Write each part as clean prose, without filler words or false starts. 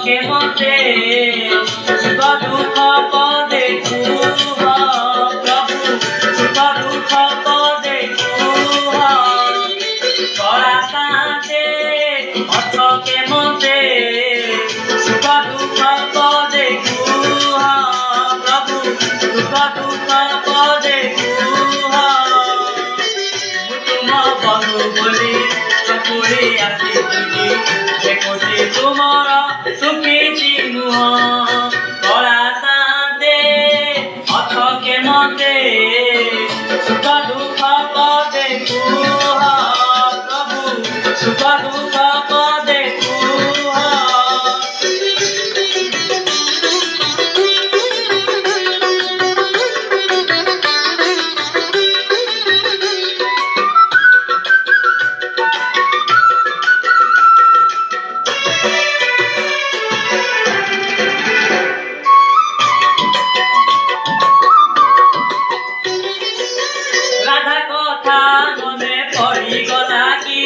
के मते सुख दुख पदे कुह प्रभु सुख दुख पदे कुह कला साथे अथ के मते सुख दुख पदे कुह प्रभु सुख दुख पदे कुह तुम बंधु बोली चकुड़ी आसी देखुची तुमर सुखी मुह कला साथे अथ के मते सुख दुख पदे कुह प्रभु सुख दुख पदे कुह राधा कथा मने पड़ी गला कि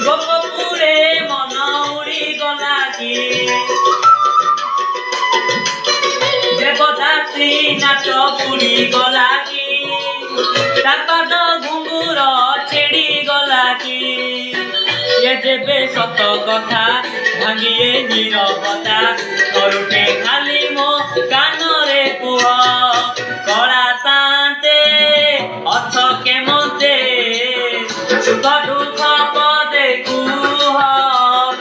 गोपपुरे मन उड़ी गला कि देवदासी नाच पुड़ी गला कि तापाद घुंगुर छेड़ी गला कि ये जेबे सत कथा भांगिए नीरवता करुटे खाली मो कान रे कुह कला साथे अथ के मते सुख दुख पदे कुह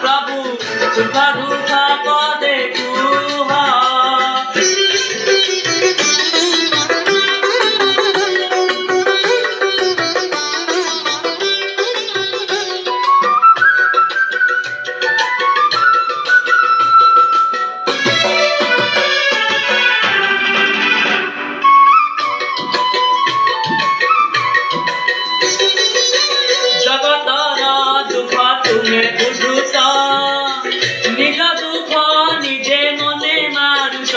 प्रभु सुख दुख पदे कुह जगतर दुख तुमे बुझुच निज दुख निजे मने मारुच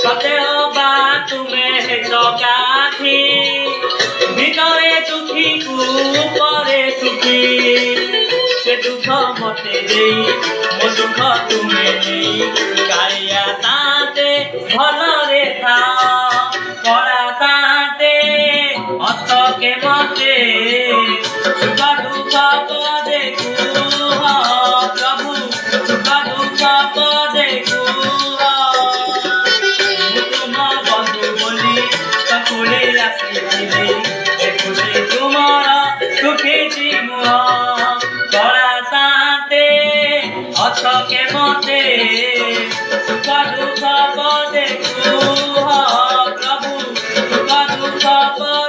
सतेबा तुमे हेच काठी भितरे दुखी को परे सुखी से दुख मते देई मो दुख तुमे नहीं कालिया साथे भलरे था कला साथे अथ के मते सुख दुख पदे कुह प्रभु सुख दुख पदे कुह तुम बंधु बोली चकुड़े आसी देखुची तुमर सुखी मुह कला साथे अथ के मते सुख दुख पदे कुह प्रभु सुख दुख पदे